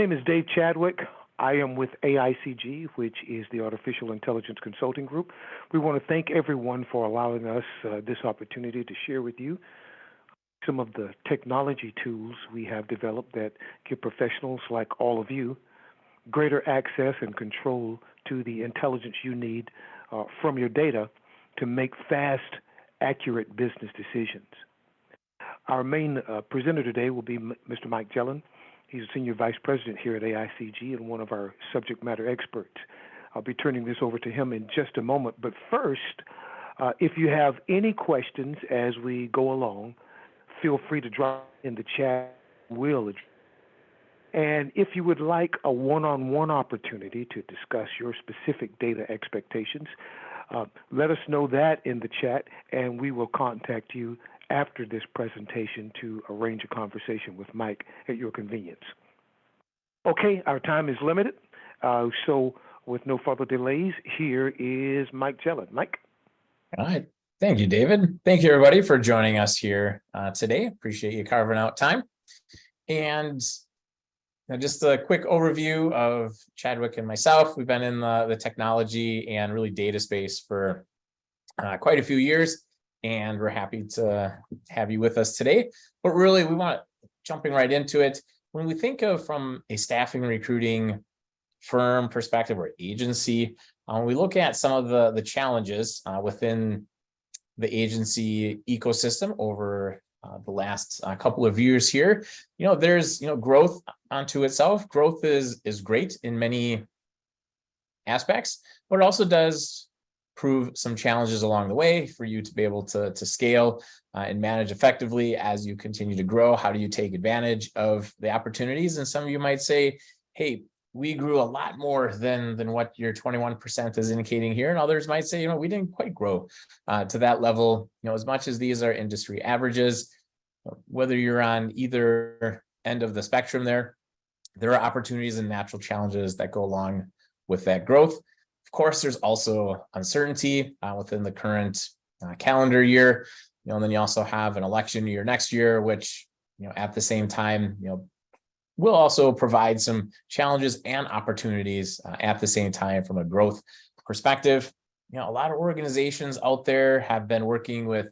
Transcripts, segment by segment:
My name is Dave Chadwick. I am with AICG, which is the Artificial Intelligence Consulting Group. We want to thank everyone for allowing us this opportunity to share with you some of the technology tools we have developed that give professionals like all of you greater access and control to the intelligence you need from your data to make fast, accurate business decisions. Our main presenter today will be Mr. Mike Gellin. He's a senior vice president here at AICG and one of our subject matter experts. I'll be turning this over to him in just a moment. But first, if you have any questions as we go along, feel free to drop in the chat. And if you would like a one-on-one opportunity to discuss your specific data expectations, let us know that in the chat, and we will contact you after this presentation to arrange a conversation with Mike at your convenience. Okay, our time is limited, so with no further delays, here is Mike Gellin. Mike? All right. Thank you, David. Thank you, everybody, for joining us here today. Appreciate you carving out time. And just a quick overview of Chadwick and myself. We've been in the technology and really data space for quite a few years. And we're happy to have you with us today. But really, we want jumping right into it. When we think of from a staffing recruiting firm perspective or agency, we look at some of the challenges within the agency ecosystem over the last couple of years here. There's growth onto itself. Growth is great in many aspects, but it also does prove some challenges along the way for you to be able to scale and manage effectively as you continue to grow. How do you take advantage of the opportunities? And some of you might say, hey, we grew a lot more than what your 21% is indicating here. And others might say, we didn't quite grow to that level. As much as these are industry averages, whether you're on either end of the spectrum there are opportunities and natural challenges that go along with that growth. Of course, there's also uncertainty within the current calendar year. And then you also have an election year next year, which, at the same time, will also provide some challenges and opportunities at the same time from a growth perspective. A lot of organizations out there have been working with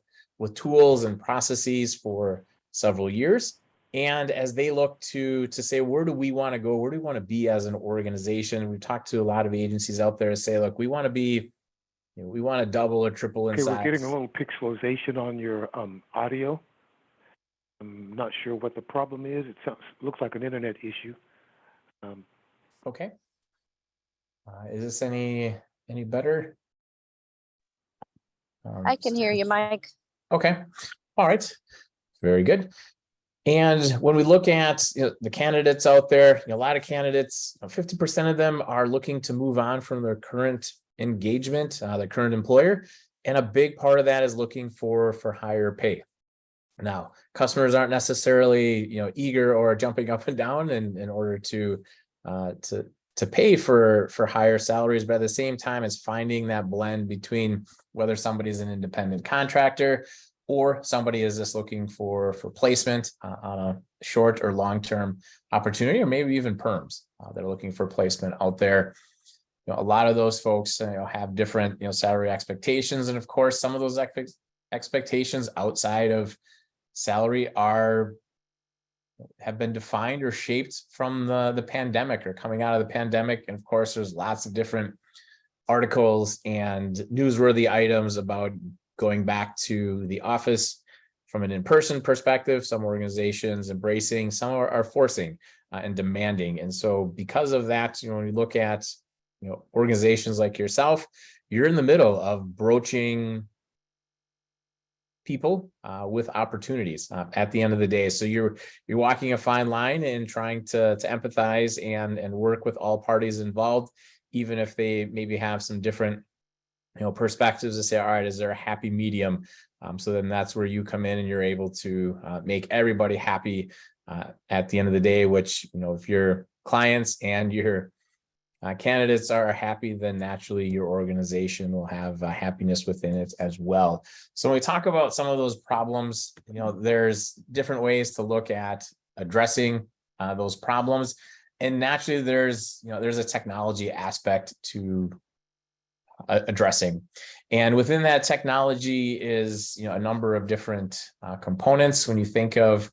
tools and processes for several years. And as they look to say, where do we want to go? Where do we want to be as an organization? We've talked to a lot of agencies out there to say, look, we want to be, we want to double or triple in size. We're getting a little pixelization on your audio. I'm not sure what the problem is. It looks like an internet issue. Okay. Is this any better? I can hear you, Mike. Okay. All right. Very good. And when we look at the candidates out there, a lot of candidates, 50% of them are looking to move on from their current engagement, their current employer. And a big part of that is looking for higher pay. Now, customers aren't necessarily eager or jumping up and down in order to pay for higher salaries, but at the same time, it's finding that blend between whether somebody's an independent contractor or somebody is just looking for placement on a short or long-term opportunity, or maybe even perms that are looking for placement out there. A lot of those folks have different salary expectations, and of course, some of those expectations outside of salary have been defined or shaped from the pandemic or coming out of the pandemic. And of course, there's lots of different articles and newsworthy items about going back to the office from an in-person perspective. Some organizations embracing, some are forcing and demanding. And so because of that, when we look at organizations like yourself, you're in the middle of broaching people with opportunities at the end of the day. So you're walking a fine line and trying to empathize and work with all parties involved, even if they maybe have some different perspectives to say, all right, is there a happy medium? So then that's where you come in and you're able to make everybody happy at the end of the day, which, if your clients and your candidates are happy, then naturally your organization will have happiness within it as well. So when we talk about some of those problems, there's different ways to look at addressing those problems. And naturally, there's a technology aspect to addressing, and within that technology is a number of different components. When you think of,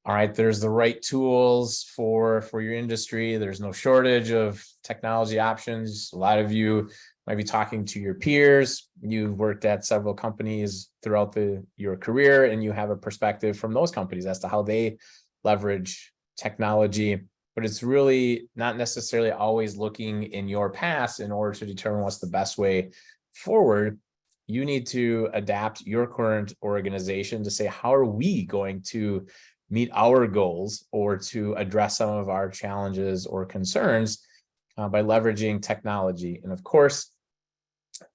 all right, there's the right tools for your industry. There's no shortage of technology options. A lot of you might be talking to your peers. You've worked at several companies throughout your career, and you have a perspective from those companies as to how they leverage technology. But it's really not necessarily always looking in your past in order to determine what's the best way forward. You need to adapt your current organization to say, how are we going to meet our goals or to address some of our challenges or concerns by leveraging technology. And of course,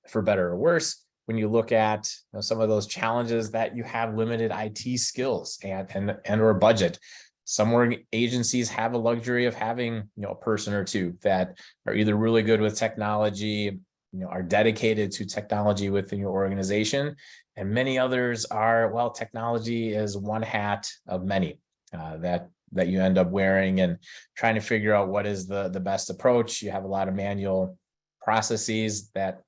for better or worse, when you look at some of those challenges that you have limited IT skills and or budget. Some agencies have a luxury of having a person or two that are either really good with technology, are dedicated to technology within your organization, and many others are, well, technology is one hat of many that you end up wearing and trying to figure out what is the best approach. You have a lot of manual processes that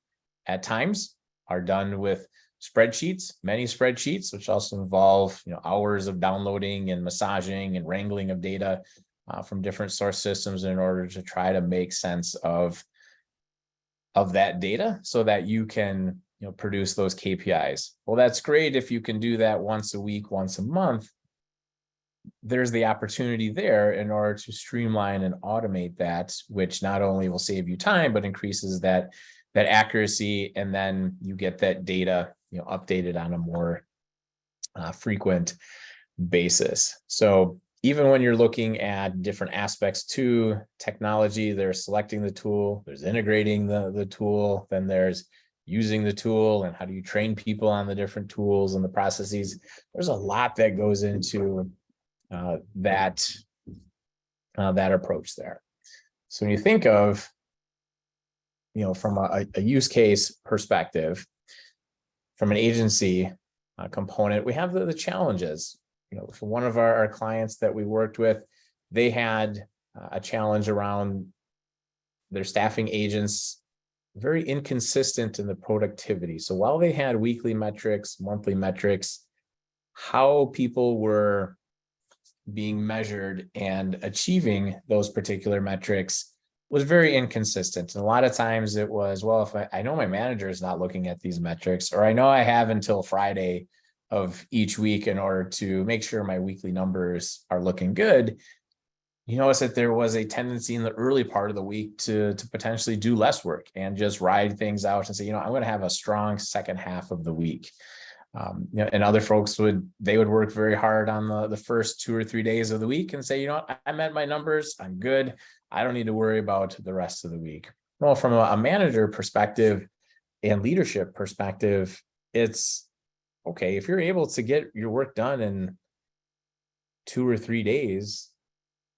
at times are done with spreadsheets, many spreadsheets, which also involve hours of downloading and massaging and wrangling of data from different source systems in order to try to make sense of that data so that you can produce those KPIs. Well, that's great if you can do that once a week, once a month. There's the opportunity there in order to streamline and automate that, which not only will save you time, but increases that accuracy, and then you get that data updated on a more frequent basis. So even when you're looking at different aspects to technology, there's selecting the tool, there's integrating the tool, then there's using the tool, and how do you train people on the different tools and the processes. There's a lot that goes into that approach there. So when you think of from a use case perspective, from an agency component, we have the challenges. For one of our clients that we worked with, they had a challenge around their staffing agents, very inconsistent in the productivity. So while they had weekly metrics, monthly metrics, how people were being measured and achieving those particular metrics was very inconsistent. And a lot of times it was, well, if I know my manager is not looking at these metrics, or I know I have until Friday of each week in order to make sure my weekly numbers are looking good. You notice that there was a tendency in the early part of the week to potentially do less work and just ride things out and say, I'm going to have a strong second half of the week. And other folks would work very hard on the first 2 or 3 days of the week and say, I met my numbers, I'm good. I don't need to worry about the rest of the week. Well, from a manager perspective and leadership perspective, it's okay. If you're able to get your work done in 2 or 3 days,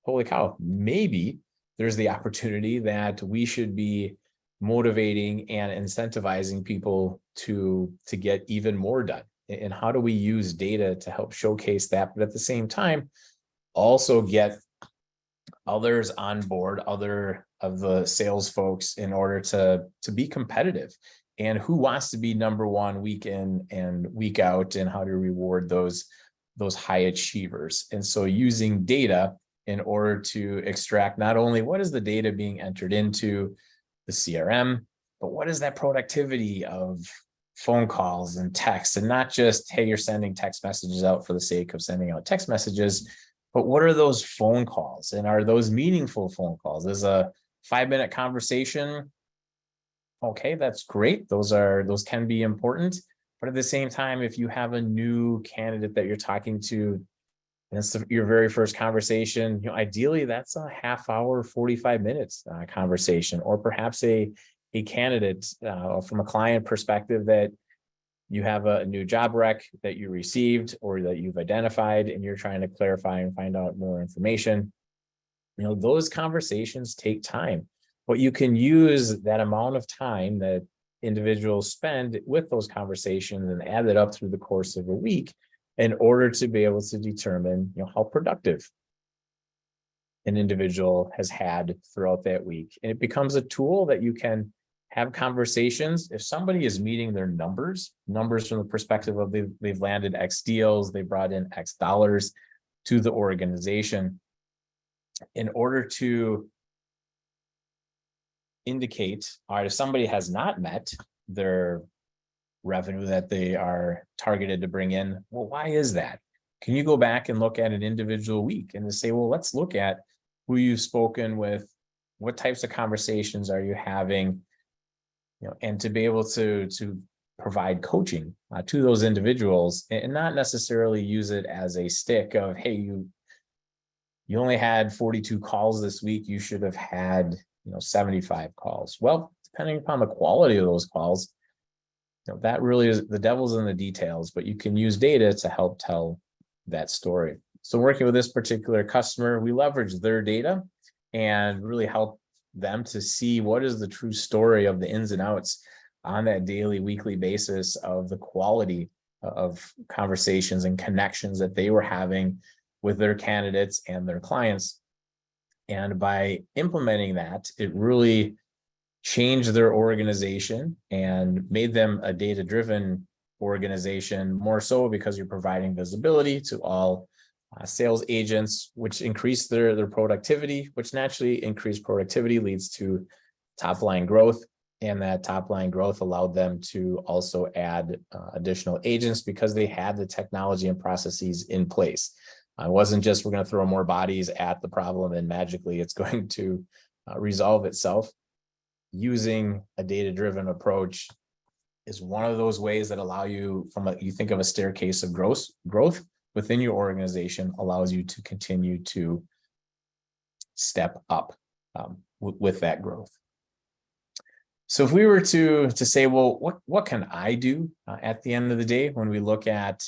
holy cow, maybe there's the opportunity that we should be motivating and incentivizing people to get even more done. And how do we use data to help showcase that, but at the same time also get others on board, other of the sales folks, in order to be competitive? And who wants to be number one week in and week out, and how to reward those high achievers? And so using data in order to extract not only what is the data being entered into the CRM, but what is that productivity of phone calls and texts, and not just, hey, you're sending text messages out for the sake of sending out text messages, but what are those phone calls, and are those meaningful phone calls? Is a 5-minute conversation, okay, that's great. Those can be important. But at the same time, if you have a new candidate that you're talking to, and it's your very first conversation, ideally that's a half hour, 45 minutes conversation, or perhaps a candidate from a client perspective that you have a new job rec that you received or that you've identified, and you're trying to clarify and find out more information. Those conversations take time, but you can use that amount of time that individuals spend with those conversations and add it up through the course of a week in order to be able to determine how productive an individual has had throughout that week. And it becomes a tool that you can have conversations. If somebody is meeting their numbers from the perspective of they've landed X deals, they brought in X dollars to the organization, in order to indicate, all right, if somebody has not met their revenue that they are targeted to bring in, well, why is that? Can you go back and look at an individual week and to say, well, let's look at who you've spoken with, what types of conversations are you having, and to be able to provide coaching to those individuals, and not necessarily use it as a stick of, hey, you only had 42 calls this week, you should have had 75 calls. Well, depending upon the quality of those calls, that really is, the devil's in the details, but you can use data to help tell that story. So working with this particular customer, we leverage their data and really help them to see what is the true story of the ins and outs on that daily, weekly basis of the quality of conversations and connections that they were having with their candidates and their clients. And by implementing that, it really changed their organization and made them a data-driven organization, more so because you're providing visibility to all sales agents, which increase their productivity, which naturally increased productivity leads to top line growth. And that top line growth allowed them to also add additional agents because they had the technology and processes in place. It wasn't just, we're going to throw more bodies at the problem and magically it's going to resolve itself. Using a data-driven approach is one of those ways that allow you, you think of a staircase of growth within your organization, allows you to continue to step up with that growth. So if we were to say, well, what can I do at the end of the day when we look at,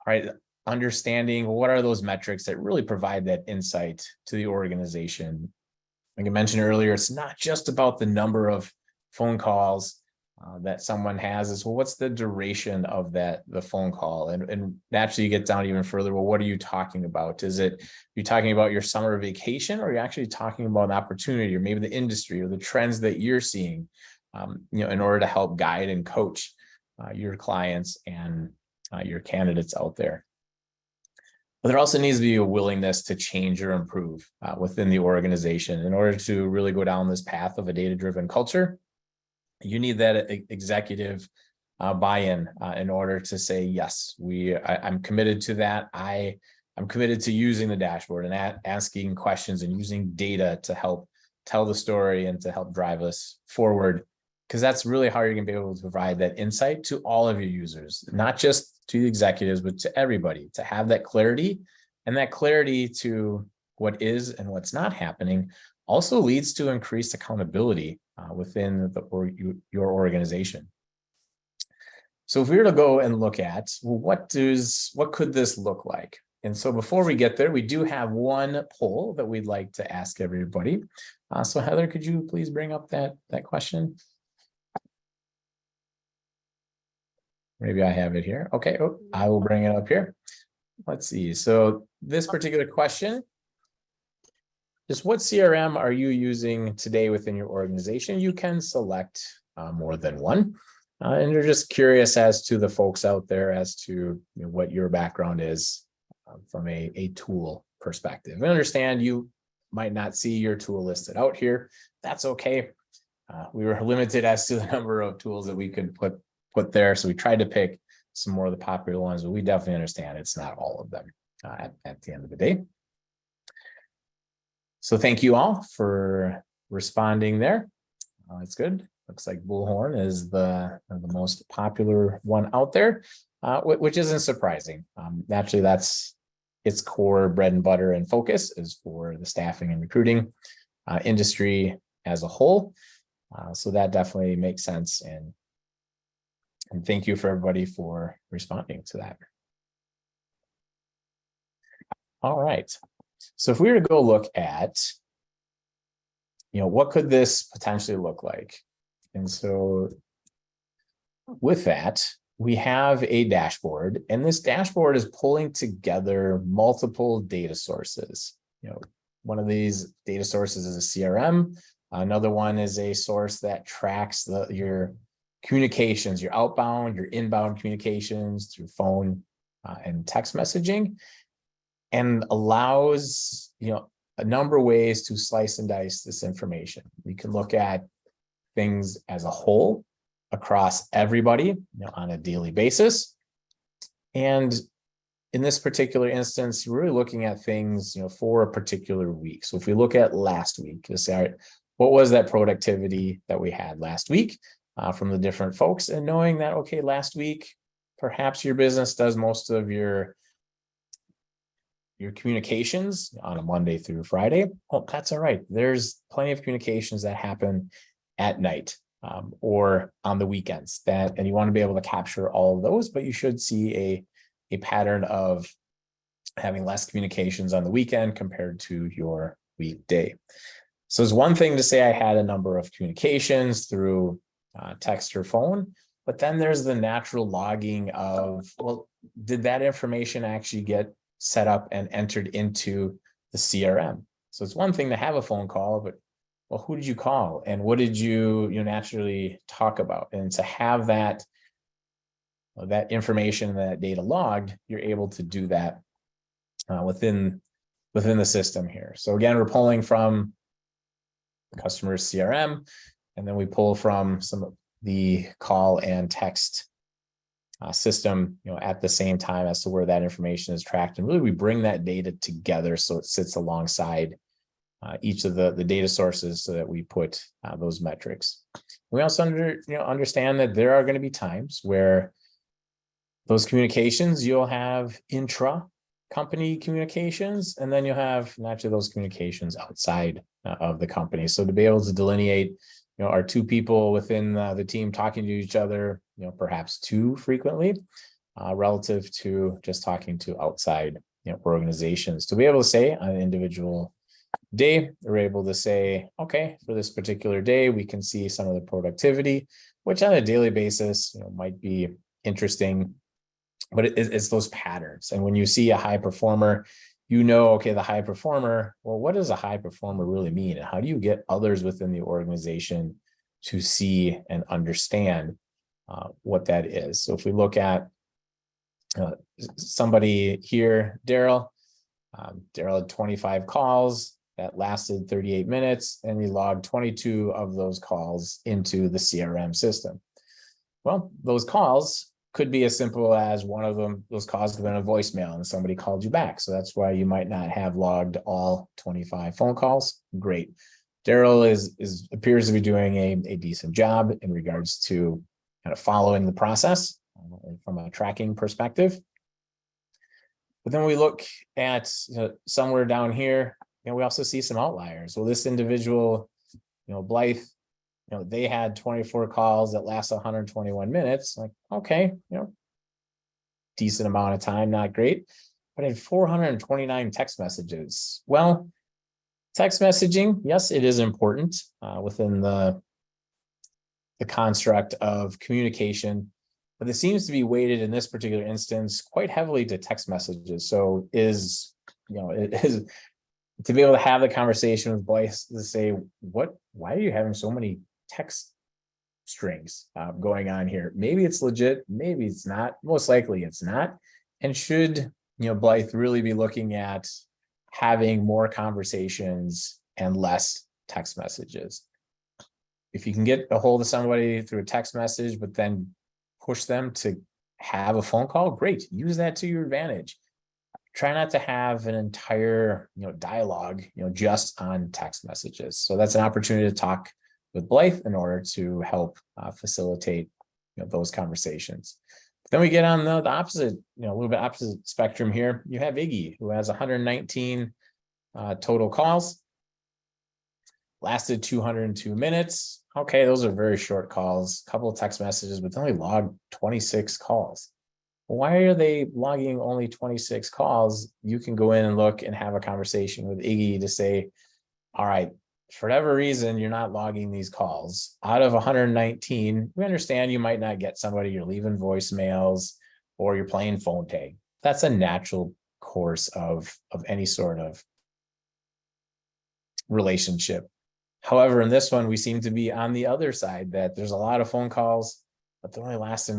all right, understanding what are those metrics that really provide that insight to the organization? Like I mentioned earlier, it's not just about the number of phone calls that someone has. It's, well, what's the duration of the phone call? And naturally you get down even further. Well, what are you talking about? Is it, you're talking about your summer vacation, or are you actually talking about an opportunity or maybe the industry or the trends that you're seeing, in order to help guide and coach your clients and your candidates out there? But there also needs to be a willingness to change or improve within the organization. In order to really go down this path of a data-driven culture, you need that executive buy-in in order to say, yes, I'm committed to that. I'm committed to using the dashboard and asking questions and using data to help tell the story and to help drive us forward. Because that's really how you're going to be able to provide that insight to all of your users, not just to the executives, but to everybody, to have that clarity. And that clarity to what is and what's not happening also leads to increased accountability within your organization. So if we were to go and look at, well, what could this look like? And so before we get there, we do have one poll that we'd like to ask everybody. So Heather, could you please bring up that question? Maybe I have it here. Okay, I will bring it up here. Let's see. So this particular question is, what CRM are you using today within your organization? You can select more than one. And you're just curious as to the folks out there as to what your background is from a tool perspective. I understand you might not see your tool listed out here. That's okay. We were limited as to the number of tools that we could put there. So we tried to pick some more of the popular ones, but we definitely understand it's not all of them at the end of the day. So thank you all for responding there. It's good. Looks like Bullhorn is the most popular one out there, which isn't surprising. Naturally, that's its core bread and butter and focus is for the staffing and recruiting industry as a whole. So that definitely makes sense. And thank you for everybody for responding to that. All right. So if we were to go look at, what could this potentially look like? And so with that, we have a dashboard, and this dashboard is pulling together multiple data sources. One of these data sources is a CRM. Another one is a source that tracks your communications, your outbound, your inbound communications through phone and text messaging, and allows a number of ways to slice and dice this information. You can look at things as a whole across everybody on a daily basis. And in this particular instance, you're really looking at things for a particular week. So if we look at last week, to say, all right, what was that productivity that we had last week from the different folks, and knowing that, okay, last week, perhaps your business does most of your communications on a Monday through Friday. Well, that's all right. There's plenty of communications that happen at night or on the weekends and you want to be able to capture all of those, but you should see a pattern of having less communications on the weekend compared to your weekday. So it's one thing to say I had a number of communications through text or phone, but then there's the natural logging of, well, did that information actually get set up and entered into the CRM? So it's one thing to have a phone call, but well, who did you call and what did you naturally talk about? And to have that information, that data logged, you're able to do that within the system here. So again, we're pulling from the customer's CRM, and then we pull from some of the call and text system, at the same time as to where that information is tracked. And really, we bring that data together so it sits alongside each of the data sources so that we put those metrics. We also understand that there are going to be times where those communications, you'll have intra-company communications, and then you'll have naturally those communications outside of the company. So to be able to delineate, are two people within the team talking to each other, perhaps too frequently, relative to just talking to outside organizations. To be able to say on an individual day, we're able to say, okay, for this particular day, we can see some of the productivity, which on a daily basis, might be interesting, but it's those patterns. And when you see a high performer, okay, the high performer, well, what does a high performer really mean? And how do you get others within the organization to see and understand what that is? So if we look at somebody here, Daryl had 25 calls that lasted 38 minutes, and he logged 22 of those calls into the CRM system. Well, those calls could be as simple as one of them, those calls could have been a voicemail and somebody called you back. So that's why you might not have logged all 25 phone calls. Great. Daryl appears to be doing a decent job in regards to kind of following the process from a tracking perspective. But then we look at somewhere down here, we also see some outliers. Well, this individual, Blythe, they had 24 calls that last 121 minutes. Like, okay, decent amount of time, not great, but had 429 text messages. Well, text messaging, yes, it is important within the construct of communication, but it seems to be weighted in this particular instance quite heavily to text messages. So it is to be able to have the conversation with Blythe to say, why are you having so many text strings going on here? Maybe it's legit, maybe it's not, most likely it's not. And should Blythe really be looking at having more conversations and less text messages? If you can get a hold of somebody through a text message, but then push them to have a phone call, great, use that to your advantage. Try not to have an entire dialogue just on text messages. So that's an opportunity to talk with Blythe in order to help facilitate those conversations. But then we get on the opposite, a little bit opposite spectrum here. You have Iggy, who has 119 total calls, lasted 202 minutes. Okay, those are very short calls, a couple of text messages, but they only logged 26 calls. Why are they logging only 26 calls? You can go in and look and have a conversation with Iggy to say, all right, for whatever reason, you're not logging these calls. Out of 119, we understand you might not get somebody, you're leaving voicemails or you're playing phone tag. That's a natural course of any sort of relationship. However, in this one, we seem to be on the other side, that there's a lot of phone calls, but they're only lasting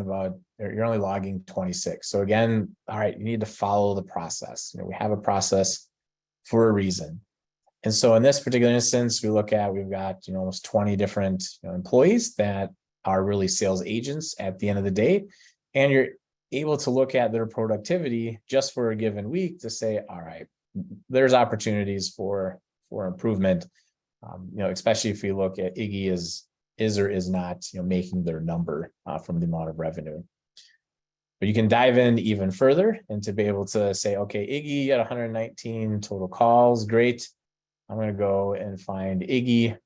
you're only logging 26. So again, all right, you need to follow the process. We have a process for a reason. And so in this particular instance, we've got, almost 20 different employees that are really sales agents at the end of the day. And you're able to look at their productivity just for a given week to say, all right, there's opportunities for improvement. Especially if you look at Iggy is or is not, making their number from the amount of revenue. But you can dive in even further and to be able to say, okay, Iggy got 119 total calls. Great. I'm going to go and find Iggy.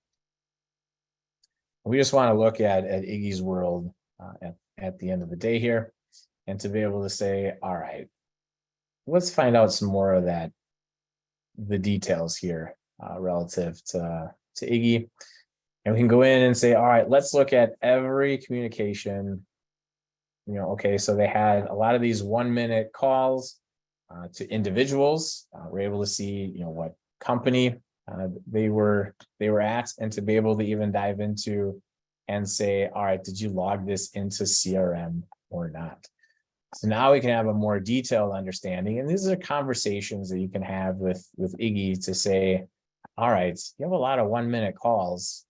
We just want to look at Iggy's world at the end of the day here, and to be able to say, all right, let's find out some more of the details here relative to Iggy. And we can go in and say, all right, let's look at every communication. Okay, so they had a lot of these 1-minute calls to individuals. We're able to see, what company they were at, and to be able to even dive into and say, all right, did you log this into CRM or not? So now we can have a more detailed understanding. And these are conversations that you can have with Iggy to say, all right, you have a lot of 1-minute calls.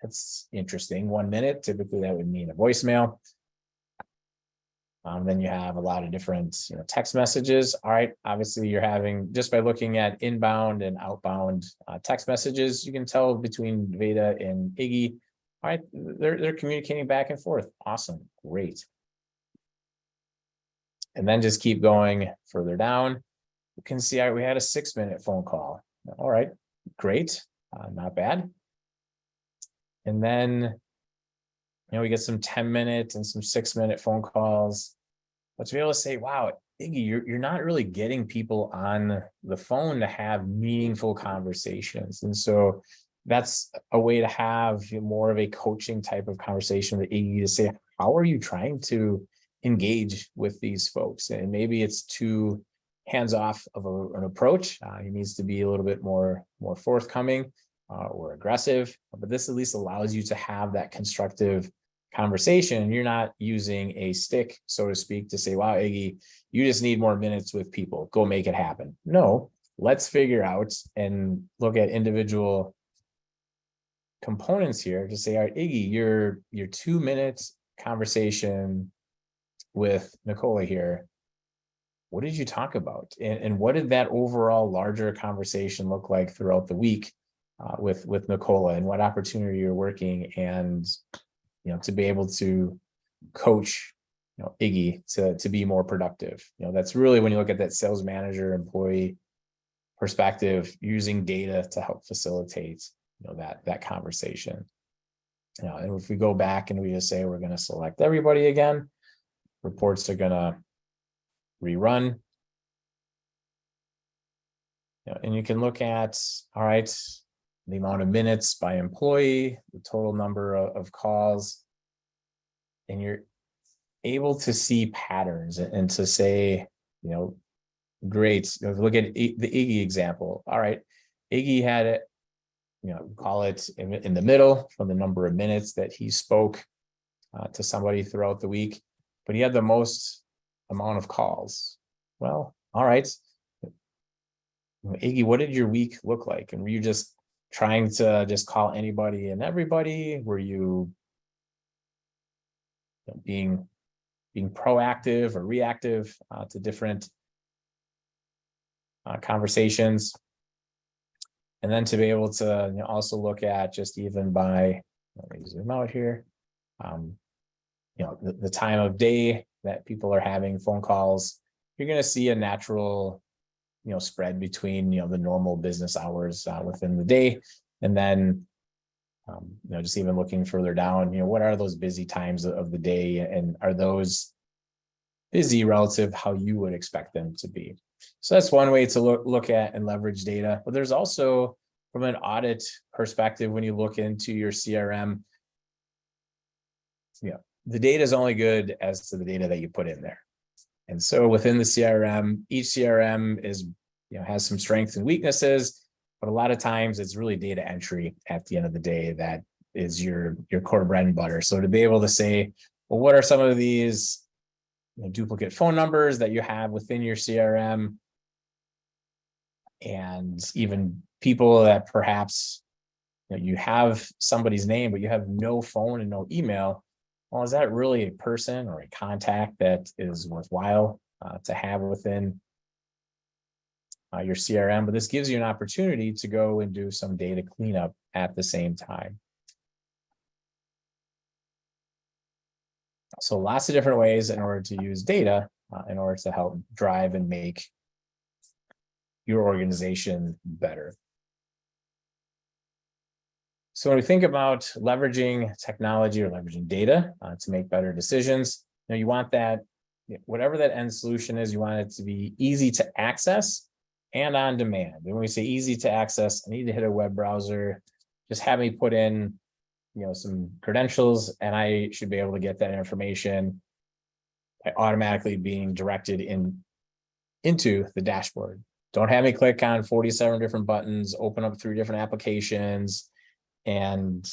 That's interesting. 1 minute, typically that would mean a voicemail. Then you have a lot of different text messages. All right, obviously you're having, just by looking at inbound and outbound text messages, you can tell between Veda and Iggy. All right, they're communicating back and forth. Awesome, great. And then just keep going further down. You can see we had a 6-minute phone call. All right, great, not bad. And then, we get some 10-minute and some 6-minute phone calls. But to be able to say, wow, Iggy, you're not really getting people on the phone to have meaningful conversations. And so that's a way to have more of a coaching type of conversation with Iggy to say, how are you trying to engage with these folks? And maybe it's too hands-off of an approach. He needs to be a little bit more forthcoming or aggressive. But this at least allows you to have that constructive conversation. You're not using a stick, so to speak, to say, wow, Iggy, you just need more minutes with people. Go make it happen. No, let's figure out and look at individual components here to say, all right, Iggy, your 2-minute conversation with Nicola here, what did you talk about? And what did that overall larger conversation look like throughout the week with Nicola, and what opportunity you're working, and to be able to coach Iggy to be more productive. That's really, when you look at that sales manager employee perspective, using data to help facilitate that conversation. And if we go back and we just say we're going to select everybody again, reports are going to rerun. And you can look at, all right, the amount of minutes by employee, the total number of calls, and you're able to see patterns and to say, great. Look at the Iggy example. All right, Iggy had it, call it in the middle from the number of minutes that he spoke to somebody throughout the week, but he had the most amount of calls. Well, all right, Iggy, what did your week look like? And were you just trying to just call anybody and everybody? Were you being proactive or reactive to different conversations? And then to be able to also look at, just even by, let me zoom out here, the time of day that people are having phone calls, you're going to see a natural spread between the normal business hours within the day, and then just even looking further down, what are those busy times of the day, and are those busy relative how you would expect them to be? So that's one way to look at and leverage data. But there's also, from an audit perspective, when you look into your CRM, the data is only good as to the data that you put in there. And so within the CRM, each CRM is, has some strengths and weaknesses. But a lot of times it's really data entry at the end of the day that is your core bread and butter. So to be able to say, well, what are some of these duplicate phone numbers that you have within your CRM, and even people that perhaps you have somebody's name, but you have no phone and no email. Well, is that really a person or a contact that is worthwhile to have within your CRM? But this gives you an opportunity to go and do some data cleanup at the same time. So lots of different ways in order to use data in order to help drive and make your organization better. So when we think about leveraging technology or leveraging data to make better decisions, you want that, whatever that end solution is, you want it to be easy to access and on demand. And when we say easy to access, I need to hit a web browser, just have me put in, some credentials, and I should be able to get that information by automatically being directed into the dashboard. Don't have me click on 47 different buttons, open up 3 different applications, and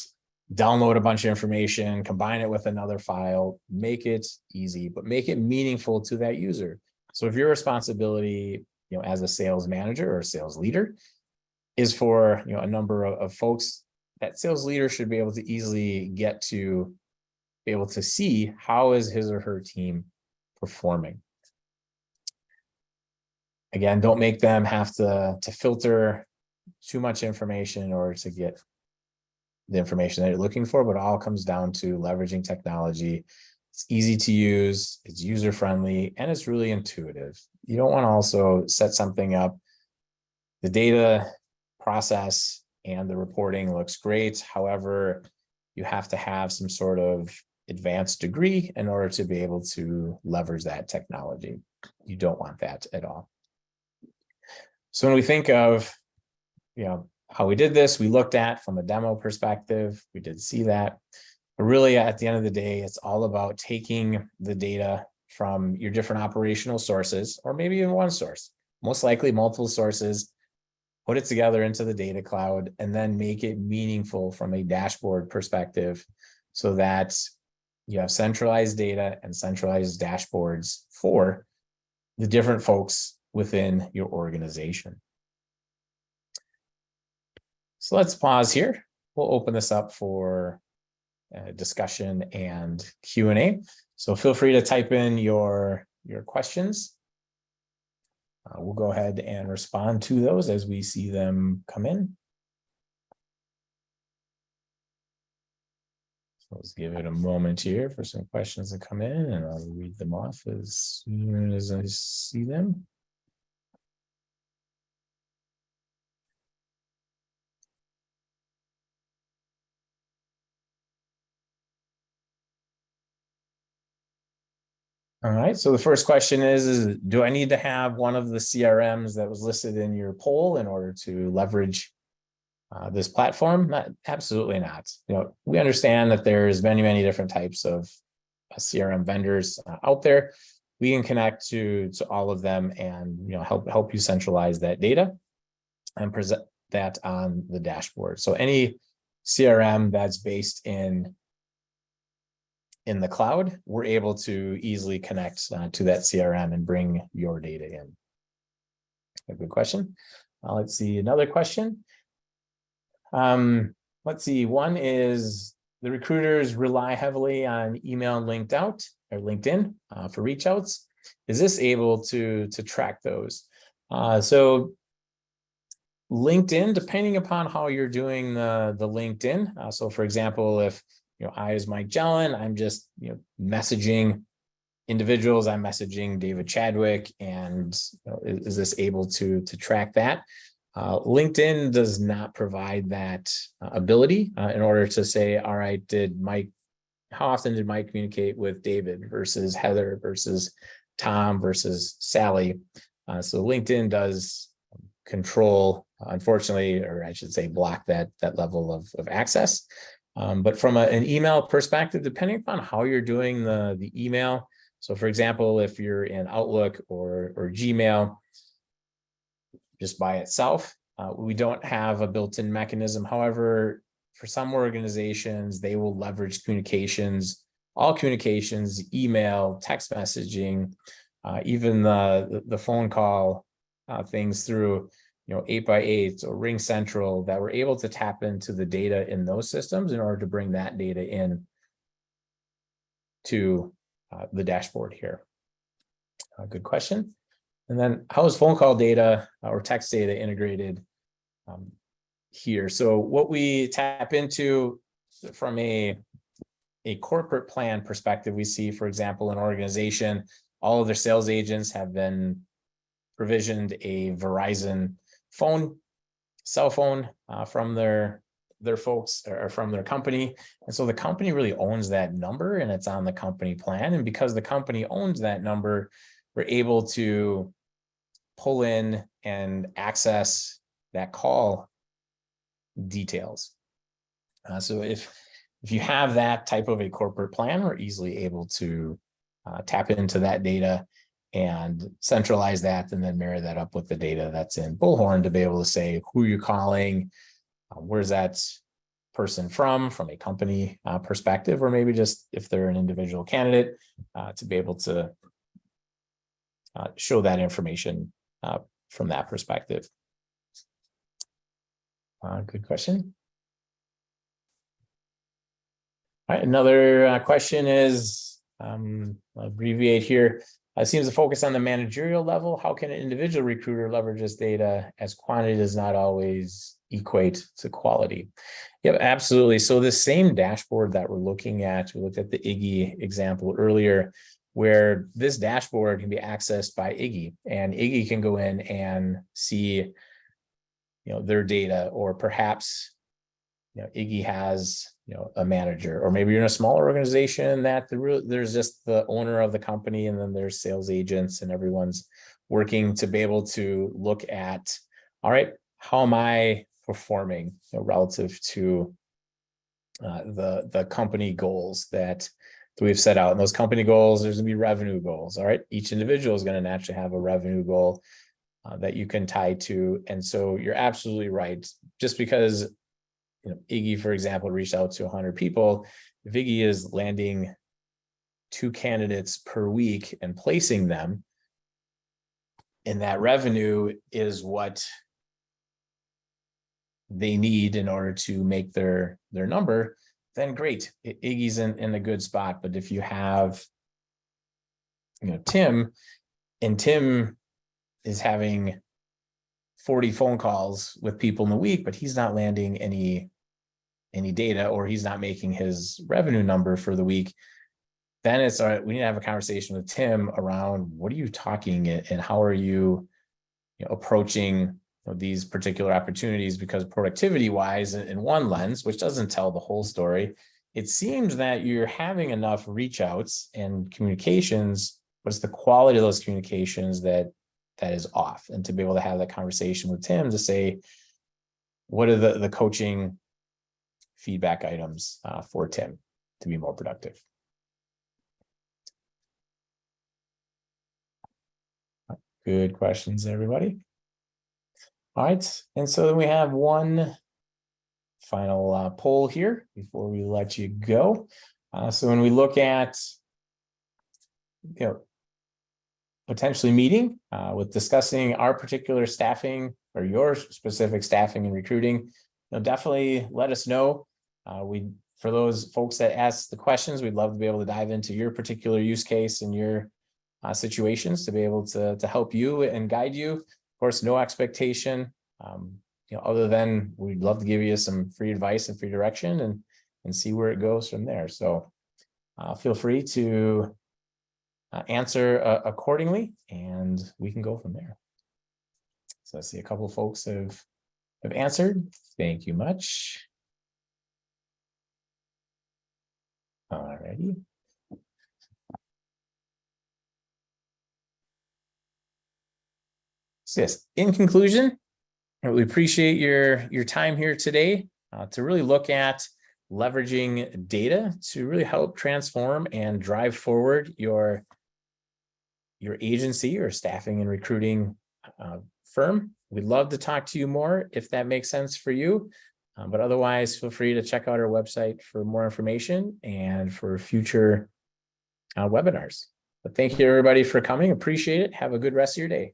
download a bunch of information, combine it with another file. Make it easy, but make it meaningful to that user. So if your responsibility, as a sales manager or a sales leader is for, a number of folks, that sales leader should be able to easily get to be able to see how is his or her team performing. Again, don't make them have to filter too much information in order to get the information that you're looking for, but it all comes down to leveraging technology. It's easy to use, it's user-friendly, and it's really intuitive. You don't want to also set something up. The data process and the reporting looks great. However, you have to have some sort of advanced degree in order to be able to leverage that technology. You don't want that at all. So when we think of, how we did this, we looked at from a demo perspective, we did see that. But really, at the end of the day, it's all about taking the data from your different operational sources, or maybe even one source, most likely multiple sources, put it together into the data cloud, and then make it meaningful from a dashboard perspective so that you have centralized data and centralized dashboards for the different folks within your organization. So let's pause here. We'll open this up for discussion and Q&A. So feel free to type in your questions. We'll go ahead and respond to those as we see them come in. So let's give it a moment here for some questions to come in, and I'll read them off as soon as I see them. All right, so the first question is do I need to have one of the CRMs that was listed in your poll in order to leverage this platform? Absolutely not. We understand that there's many different types of CRM vendors out there. We can connect to all of them and help you centralize that data and present that on the dashboard. So any CRM that's based in the cloud, we're able to easily connect to that CRM and bring your data in. A good question. Let's see another question. Let's see. One is the recruiters rely heavily on email and LinkedIn for reach outs. Is this able to track those? So LinkedIn, depending upon how you're doing the LinkedIn. So for example, if I as Mike Jellin, I'm just messaging individuals, I'm messaging David Chadwick, and is this able to track that? LinkedIn does not provide that ability in order to say, all right, how often did Mike communicate with David versus Heather versus Tom versus Sally? So LinkedIn does control, unfortunately, or I should say block that level of access. But from an email perspective, depending upon how you're doing the email, so for example, if you're in Outlook or Gmail just by itself, We don't have a built-in mechanism. However, for some organizations, they will leverage communications, all communications, email, text messaging, even the phone call things through 8x8 or Ring Central, that we're able to tap into the data in those systems in order to bring that data in to the dashboard here. Good question. And then how is phone call data or text data integrated here? So what we tap into from a corporate plan perspective, we see, for example, an organization, all of their sales agents have been provisioned a Verizon cell phone from their folks or from their company. And so the company really owns that number and it's on the company plan. And because the company owns that number, we're able to pull in and access that call details. So if you have that type of a corporate plan, we're easily able to tap into that data and centralize that, and then marry that up with the data that's in Bullhorn to be able to say who you're calling, where's that person from a company perspective, or maybe just if they're an individual candidate, to be able to show that information from that perspective. Good question. All right, another question is, I'll abbreviate here. It seems to focus on the managerial level. How can an individual recruiter leverage this data, as quantity does not always equate to quality? Yep, absolutely. So the same dashboard that we're looking at, we looked at the Iggy example earlier, where this dashboard can be accessed by Iggy, and Iggy can go in and see their data, or perhaps Iggy has a manager, or maybe you're in a smaller organization that there's just the owner of the company, and then there's sales agents, and everyone's working to be able to look at, all right, how am I performing relative to the company goals that we've set out. And those company goals, there's going to be revenue goals. All right, each individual is going to naturally have a revenue goal that you can tie to. And so you're absolutely right. Just because Iggy, for example, reached out to 100 people, if Iggy is landing 2 candidates per week and placing them, and that revenue is what they need in order to make their number, then great, Iggy's in a good spot. But if you have Tim, and Tim is having 40 phone calls with people in the week, but he's not landing any data, or he's not making his revenue number for the week, then it's all right. We need to have a conversation with Tim around what are you talking and how are you, approaching these particular opportunities, because productivity wise, in one lens, which doesn't tell the whole story, it seems that you're having enough reach outs and communications, but it's the quality of those communications that is off. And to be able to have that conversation with Tim to say, what are the coaching feedback items for Tim to be more productive? Good questions, everybody. All right, and so then we have one final poll here before we let you go. So when we look at, potentially meeting with discussing our particular staffing or your specific staffing and recruiting, definitely let us know. For those folks that ask the questions, we'd love to be able to dive into your particular use case and your situations to be able to help you and guide you. Of course, no expectation, other than we'd love to give you some free advice and free direction and see where it goes from there. So feel free to answer accordingly, and we can go from there. So I see a couple of folks have answered. Thank you much. All righty. So yes, in conclusion, we appreciate your time here today to really look at leveraging data to really help transform and drive forward your agency or staffing and recruiting firm We'd love to talk to you more if that makes sense for you. But otherwise, feel free to check out our website for more information and for future webinars. But thank you, everybody, for coming. Appreciate it. Have a good rest of your day.